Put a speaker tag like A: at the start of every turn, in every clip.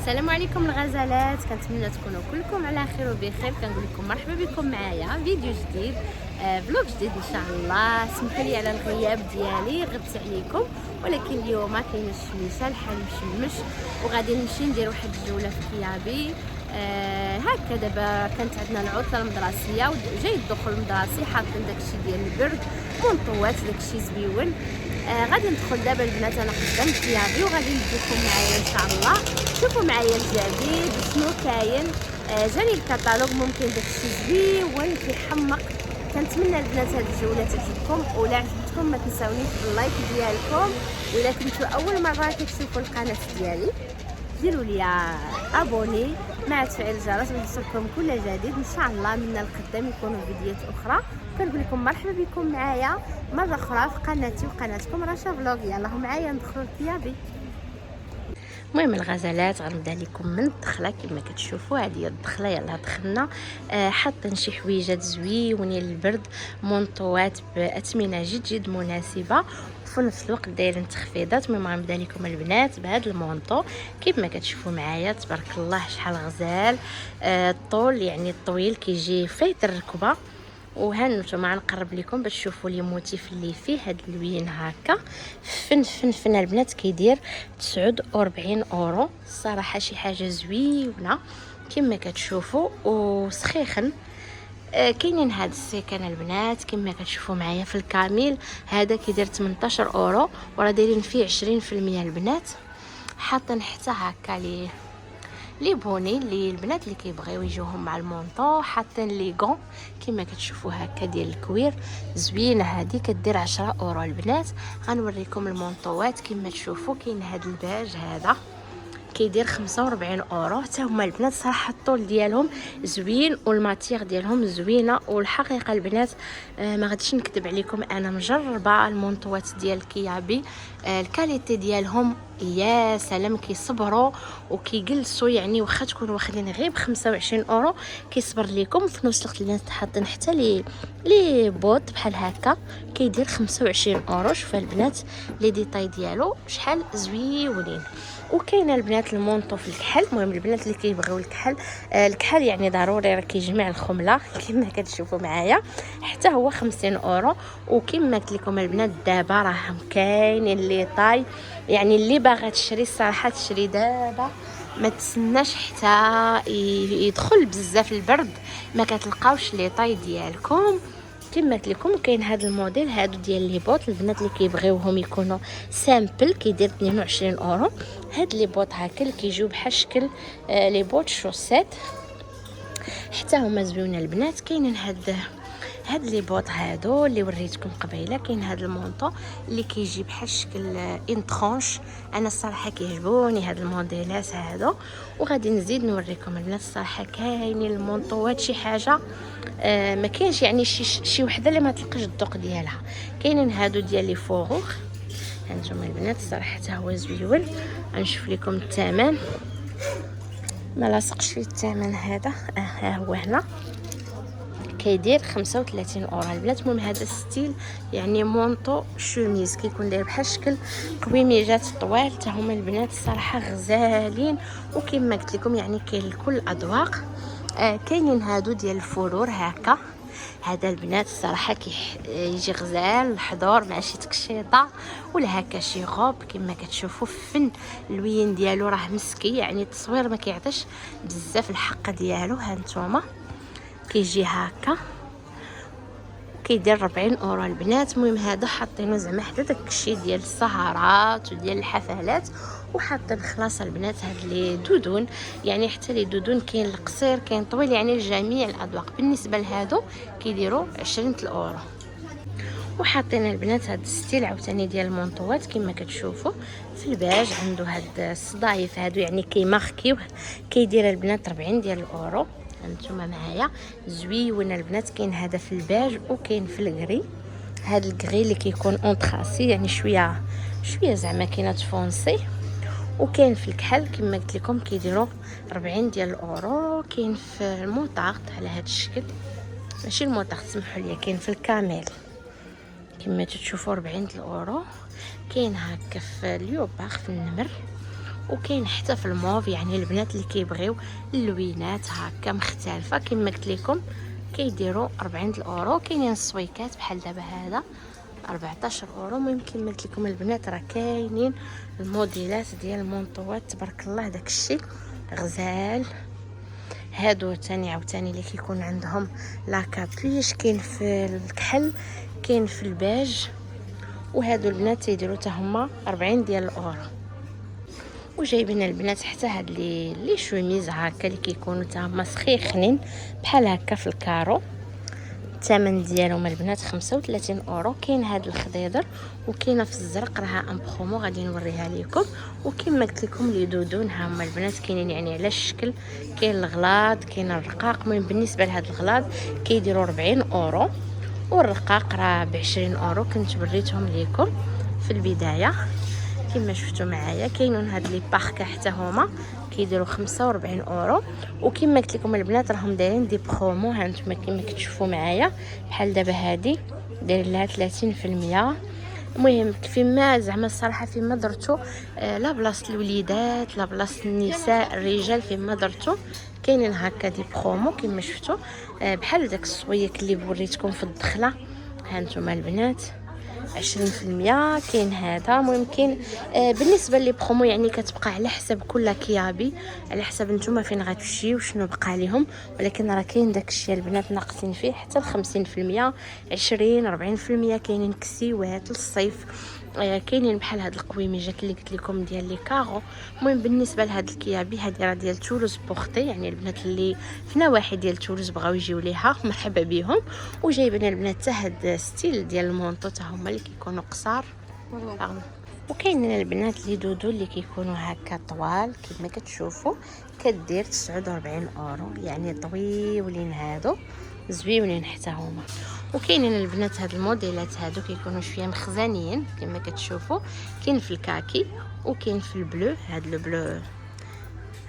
A: السلام عليكم الغزالات، كنتمنى تكونوا كلكم على خير وبخير. كنقول لكم مرحبا بكم معايا فيديو جديد، فلوق جديد ان شاء الله. سمحوا لي على الغياب ديالي، غبت عليكم، ولكن اليوم كاين الشميشه الحال مشمش وغادي نمشي ندير واحد الجوله في كيابي. هكا دابا كانت عندنا العطله المدرسيه وجاي الدخول المدرسي، حاطين داكشي ديال البرد منطوات، داكشي زويون. غادي ندخل دابا البنات انا قدام كيابي وغادي نديكم معايا ان شاء الله. شوفوا معايا الجديد شنو كاين. جاني الكتالوج، ممكن داكشي زويون كيحمق. كنتمنى البنات هاد الجوله تعجبكم، ولا عجبتكم ما تنساونيش باللايك ديالكم، ولا كنتو اول مره كتشوفوا القناه ديالي ديروا لي ابوني مع تفعيل الجرس باش يوصلكم كل جديد ان شاء الله. من القدام يكونوا فيديوهات اخرى. كنقول لكم مرحبا بكم معايا مره اخرى في قناتي وقناتكم رشا فلوغ. يلا معايا ندخلوا لكيابي. المهم الغزالات غنبدا لكم من الدخله كما كتشوفوا. هذه هي الدخله، يلا دخلنا. حاطين شي حويجات زويونين للبرد، مونطوات باثمنه جد مناسبه، وفي نفس الوقت دايرين تخفيضات. المهم غنبدا لكم البنات بهذا المونطو كيف كتشوفوا معايا، تبارك الله شحال غزال. الطول يعني الطويل كيجي فايت الركبه. وها نتوما غنقرب لكم باش تشوفوا لي موتيف اللي فيه هاد اللوين هكا. فن البنات كيدير 49 اورو. الصراحه شي حاجه زوينه كما كتشوفوا وسخيخن. كاينين هاد السيكان البنات كما كتشوفوا معايا في الكامل. هذا كيدير 18 اورو، وراه دايرين فيه 20% البنات. حاطين حتى هكا لي بوني اللي البنات اللي كيبغيو يجوهم مع المونطو. حاطين لي غون كما كتشوفوا هكا ديال الكوير زوينه. هذه كدير 10 اورو البنات. غنوريكم المونطوات كما تشوفوا. كاين هذا الباج هذا كيدير 45 اورو. حتى هما البنات صراحه الطول ديالهم زوين والماتيغ ديالهم زوينه. والحقيقه البنات ما غاديش نكذب عليكم، انا مجربه المونطوات ديال كيابي. الكاليتي ديالهم يا سلام، كيصبروا وكيجلسوا. يعني واخا تكونوا واخدين غير ب 25 اورو كيصبر لكم. في نفس الوقت البنات حاطين حتى لي بوط بحال هكا كيدير 25 اورو. شوفوا البنات لي ديتاي ديالو شحال زويونين. وكاينه البنات المونطو في الكحل. المهم البنات اللي كيبغيو الكحل، الكحل يعني ضروري راه كيجمع الخمله كما كتشوفوا معايا. حتى هو 50 اورو. وكما قلت لكم البنات دابا راهم كاينين لي طاي، يعني اللي باغا تشري الصراحه تشري دابا، ما تسناش حتى يدخل بزاف البرد ما كتلقاوش لي طاي ديالكم. كما قلت لكم كاين هذا الموديل هادو ديال لي بوط. البنات اللي كيبغيوهم يكونوا سامبل كيدير 22 اورو. هاد لي بوط هكا اللي كيجيو بحال شكل لي بوط شوسيت، حتى هما زوينين البنات. كاينين هاد لي بوط هادو اللي وريتكم قبيله. كاين هاد المونطو اللي كيجي بحال شكل ان ترونش. انا الصراحه كيعجبوني هاد الموديلات هادو. وغادي نزيد نوريكم البنات. الصراحه كاينين المونطوات شي حاجه ما كاينش، يعني شي وحده اللي ما تلقاش الذوق ديالها. كاينين هادو ديال لي فوغور هانتوما البنات. الصراحه حتى هو زويون. غنشوف لكم الثمن، ما لاصقش فيه الثمن هذا. ها هو هنا كيدير 35 اورو البنات. المهم هذا ستيل يعني مونطو شوميز كيكون داير بحال شكل قويميجات طوال. حتى هما البنات الصراحه غزالين. وكما قلت لكم يعني كاين لكل الاذواق. كاينين هادو ديال الفرور هكا. هذا البنات الصراحه يجي غزال الحضور مع شي تكشيطه ولا هكا شي غوب. كما كتشوفوا فن اللوين ديالو راه مسكي، يعني التصوير ما كيعطيش بزاف الحق ديالو. هانتوما كيجي هكا كيدير 40 اورو البنات. المهم هذا حاطينه زعما حدا داكشي ديال السهرات وديال الحفلات. وحاطين خلاص البنات هاد لي دودون، يعني حتى لي دودون كاين القصير كاين طويل، يعني لجميع الاذواق. بالنسبه لهادو كيديروا 20 اورو. وحاطين البنات هاد الستيل عاوتاني ديال المونطوات كما كتشوفوا في الباج. عنده هاد الصدايف هادو يعني كيماركيوه. كيدير البنات 40 ديال الاورو. هانتوما معايا زويون البنات. كاين هذا في الباج وكاين في الكري. هذا الكري اللي كيكون اونطراسي يعني شويه زعما كاينات فونسي. وكاين في الكحل كما قلت لكم كيديروا 40 ديال الاورو. كاين في الموطارد على هذا الشكل، ماشي الموطارد سمحوا لي، كاين في الكامل كما تشوفوا 40 اورو. كاين هكا في اليوباغ في النمر. وكاين حتى في الموف، يعني البنات اللي كيبغيو اللوينات هكا مختلفه كما قلت لكم كيديروا 40 اورو. كاينين السويكات بحال دابا هذا 14 اورو. المهم كما قلت لكم البنات راه كاينين الموديلات ديال المونطوات تبارك الله داكشي غزال. هادو تاني عاوتاني اللي كيكون عندهم لا كابيش، كاين في الكحل كاين في الباج، وهادو البنات تيديروا حتى هما 40 ديال الاورو. وجايبين البنات حتى هاد لي شوميز هكا اللي كيكونوا حتى هما سخيخنين بحال هكا في الكارو. الثمن ديالهم البنات 35 اورو. كاين هاد الخضيضر وكاينه في الزرق راها ان برومو غادي نوريها لكم. وكما قلت لكم لي دودون ها هما البنات كاينين يعني على الشكل، كاين الغلاظ كاين الرقاق. المهم بالنسبه لهاد الغلاظ كيديروا 40 اورو والرقاق راه ب20 اورو. كنت وريتهم لكم في البدايه كما شفتوا معايا. كاينون هاد لي باركه حتى هما كيديروا 45 اورو. وكما قلت لكم البنات راهم دايرين دي برومو، ها نتوما كما كتشوفوا معايا بحال دابا هادي داير لها 30%. المهم فيما زعما الصراحه فيما درتو لا بلاصه الوليدات لا بلاصه النساء الرجال فيما درتو كاينين هكا دي برومو كما شفتوا بحال داك الصويك اللي وريتكم في الدخله. ها نتوما البنات 20%. كاين هذا. المهم كاين بالنسبه لي برومو يعني كتبقى على حسب كل كيابي، على حسب نتوما فين غتمشيو وشنو بقى لهم. ولكن راه كاين داكشي البنات ناقصين فيه حتى 50%، 20 40%. كاينين كسيوات للصيف، كاينين بحال هاد القويميجات اللي قلت لكم ديال لي كارو. المهم بالنسبه لهاد الكيابي هادي راه ديال تولوز بورتي، يعني البنات اللي في نواحي ديال تولوز بغاو يجيو ليها مرحبا بهم. وجايبين البنات حتى هاد ستيل ديال المونطو حتى هما اللي كيكونوا قصار. وكاينين البنات لي دودو اللي كيكونوا هكا طوال كما كتشوفوا كدير 49 اورو، يعني طويولين هادو زويونين حتى هما. وكاينين البنات هاد الموديلات هادو كيكونوا شويه مخزنين كما كتشوفوا. كاين في الكاكي وكاين في البلو، هاد لو بلو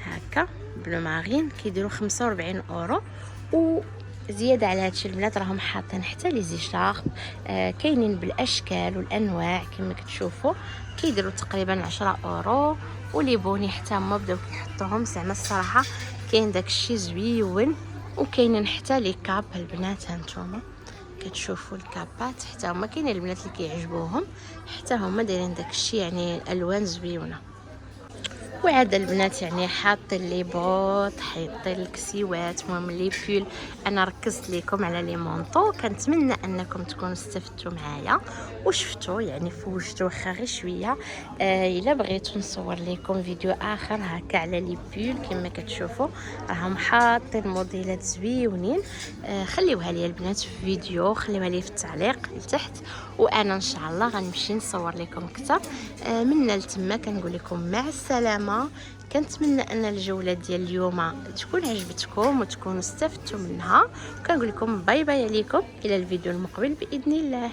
A: هكا بلو مارين كيديروا 45 اورو. وزياده على هادشي البنات راهم حاطين حتى لي زيشارب كاينين بالاشكال والانواع كما كتشوفوا كيديروا تقريبا 10 اورو. ولي بوني حتى هما بداو كيحطوهم زعما الصراحه كاين داكشي زويون. وكاينين حتى لي كاب البنات، هانتوما كتشوفوا الكابات حتى هما كاينين البنات اللي كيعجبوهم حتى هما دايرين داكشي يعني الالوان زويونه. وعاد البنات يعني حاطين لي بوط حاطين الكسيوات. المهم لي بول انا ركزت لكم على لي مونطو. كنتمنى انكم تكونوا استفدتوا معايا وشفتوا يعني فوجتوا واخا غير شويه. الا بغيتوا نصور لكم فيديو اخر هكا على لي بول كما كتشوفوا راهم حاطين موديلات زويونين. خليوها لي البنات في فيديو، خليوها لي في التعليق لتحت، وانا ان شاء الله غنمشي نصور لكم اكثر. من لتما كنقول لكم مع السلامه. كنتمنى ان الجوله ديال اليوم تكون عجبتكم وتكونوا استفدتوا منها. كنقول لكم باي باي عليكم الى الفيديو المقبل باذن الله.